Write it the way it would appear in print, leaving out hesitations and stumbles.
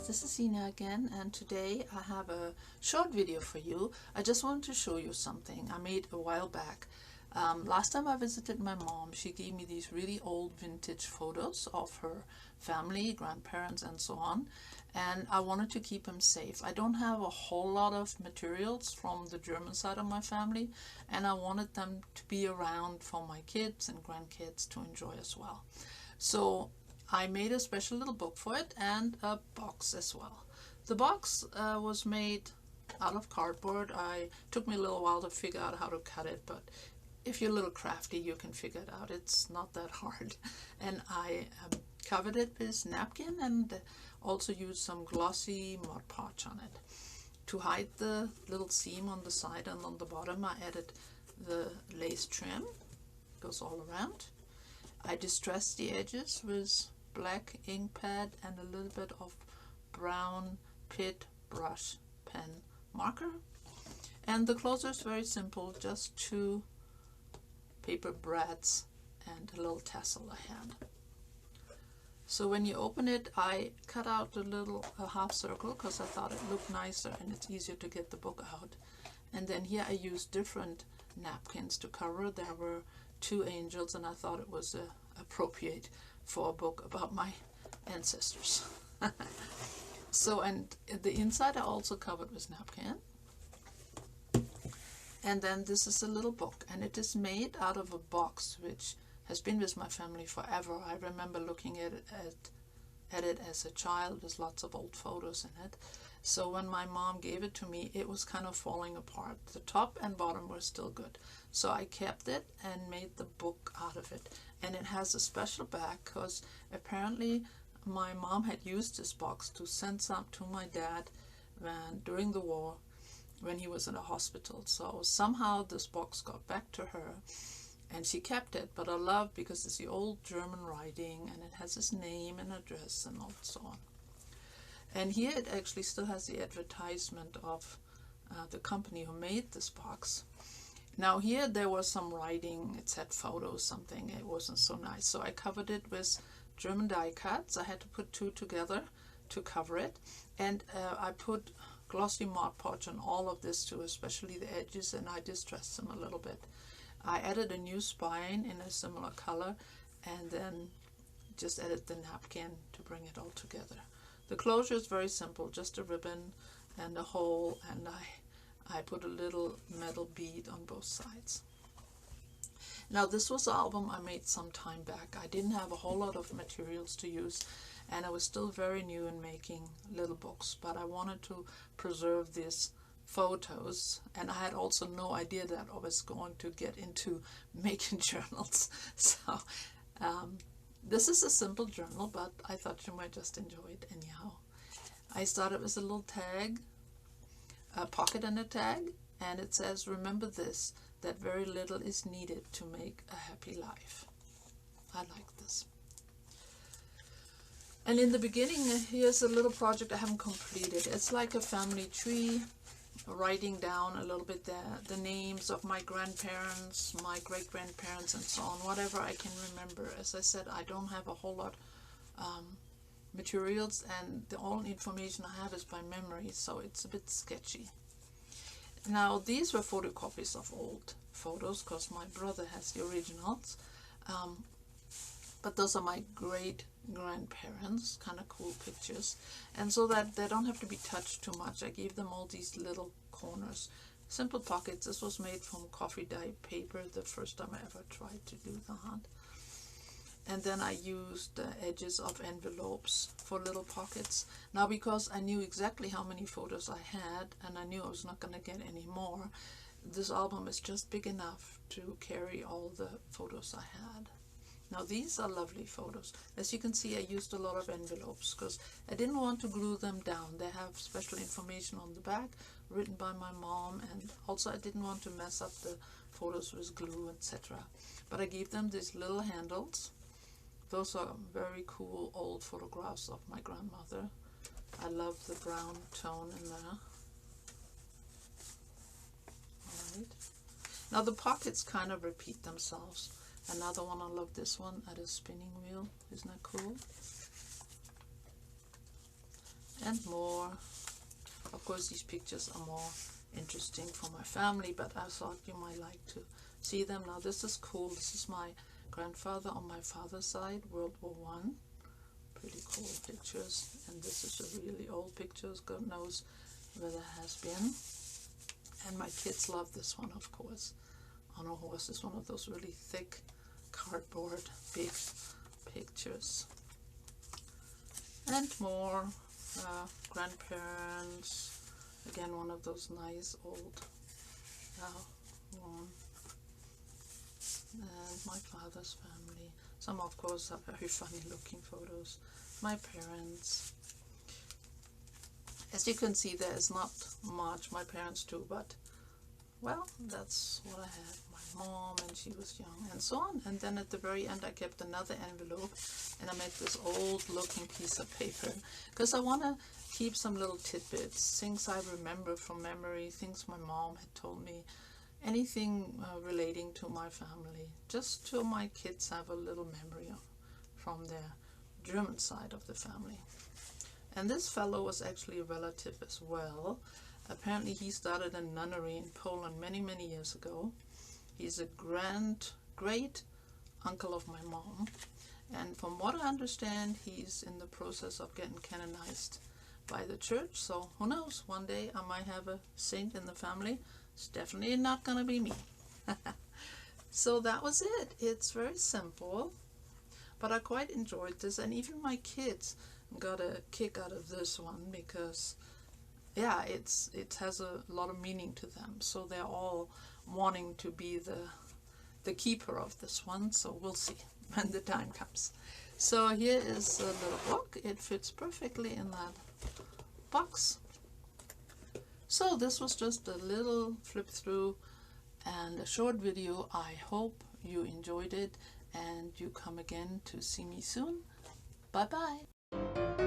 this is Ina again, and today I have a short video for you. I just wanted to show you something I made a while back. Last time I visited my mom, she gave me these really old vintage photos of her family, grandparents and so on, and I wanted to keep them safe. I don't have a whole lot of materials from the German side of my family, and I wanted them to be around for my kids and grandkids to enjoy as well. So I made a special little book for it and a box as well. The box was made out of cardboard. It took me a little while to figure out how to cut it, but if you're a little crafty, you can figure it out. It's not that hard. And I covered it with napkin and also used some glossy Mod Podge on it. To hide the little seam on the side and on the bottom, I added the lace trim. It goes all around. I distressed the edges with black ink pad and a little bit of brown Pitt brush pen marker. And the closure is very simple, just 2 paper brads and a little tassel ahead. So when you open it, I cut out a half circle because I thought it looked nicer and it's easier to get the book out. And then here I used different napkins to cover. There were 2 angels and I thought it was appropriate for a book about my ancestors. So, and the inside I also covered with napkin. And then this is a little book, and it is made out of a box which has been with my family forever. I remember looking at it as a child with lots of old photos in it. So when my mom gave it to me, it was kind of falling apart. The top and bottom were still good. So I kept it and made the book out of it. And it has a special back because apparently my mom had used this box to send some to my dad during the war when he was in a hospital. So somehow this box got back to her and she kept it. But I love because it's the old German writing and it has his name and address and all so on. And here it actually still has the advertisement of the company who made this box. Now here there was some writing, it said photos something, it wasn't so nice. So I covered it with German die cuts. I had to put 2 together to cover it. And I put glossy Mod Podge on all of this too, especially the edges, and I distressed them a little bit. I added a new spine in a similar color and then just added the napkin to bring it all together. The closure is very simple, just a ribbon and a hole, and I put a little metal bead on both sides. Now this was an album I made some time back. I didn't have a whole lot of materials to use and I was still very new in making little books, but I wanted to preserve these photos, and I had also no idea that I was going to get into making journals. So this is a simple journal, but I thought you might just enjoy it anyhow. I started with a little tag, a pocket and a tag, and it says, "Remember this, that very little is needed to make a happy life." I like this. And in the beginning, here's a little project I haven't completed. It's like a family tree, writing down a little bit the names of my grandparents, my great-grandparents, and so on, whatever I can remember. As I said, I don't have a whole lot materials, and the only information I have is by memory, so it's a bit sketchy. Now, these were photocopies of old photos, because my brother has the originals. But those are my great-grandparents, kind of cool pictures. And so that they don't have to be touched too much, I gave them all these little corners. Simple pockets. This was made from coffee dye paper, the first time I ever tried to do that. And then I used the edges of envelopes for little pockets. Now, because I knew exactly how many photos I had, and I knew I was not going to get any more, this album is just big enough to carry all the photos I had. Now these are lovely photos. As you can see, I used a lot of envelopes because I didn't want to glue them down. They have special information on the back written by my mom, and also I didn't want to mess up the photos with glue, etc. But I gave them these little handles. Those are very cool old photographs of my grandmother. I love the brown tone in there. Alright. Now the pockets kind of repeat themselves. Another one, I love this one, at a spinning wheel. Isn't that cool? and more. Of course, these pictures are more interesting for my family, but I thought you might like to see them. Now this is cool. This is my grandfather on my father's side, World War One. Pretty cool pictures. And this is a really old pictures. God knows where that has been. And my kids love this one, of course. On a horse is one of those really thick cardboard big pictures. And more grandparents. Again, one of those nice old one. And my father's family. Some, of course, are very funny looking photos. My parents. As you can see, there is not much my parents do, but, well, that's what I had. My mom, and she was young, and so on. And then at the very end, I kept another envelope, and I made this old-looking piece of paper, because I want to keep some little tidbits, things I remember from memory, things my mom had told me, anything relating to my family, just so my kids have a little memory from their German side of the family. And this fellow was actually a relative as well. Apparently he started a nunnery in Poland many, many years ago. He's a great uncle of my mom. And from what I understand, he's in the process of getting canonized by the church. So who knows, one day I might have a saint in the family. It's definitely not going to be me. So that was it. It's very simple. But I quite enjoyed this. And even my kids got a kick out of this one because, yeah, it has a lot of meaning to them. So they're all wanting to be the keeper of this one. So we'll see when the time comes. So here is a little book. It fits perfectly in that box. So this was just a little flip through and a short video. I hope you enjoyed it and you come again to see me soon. Bye bye.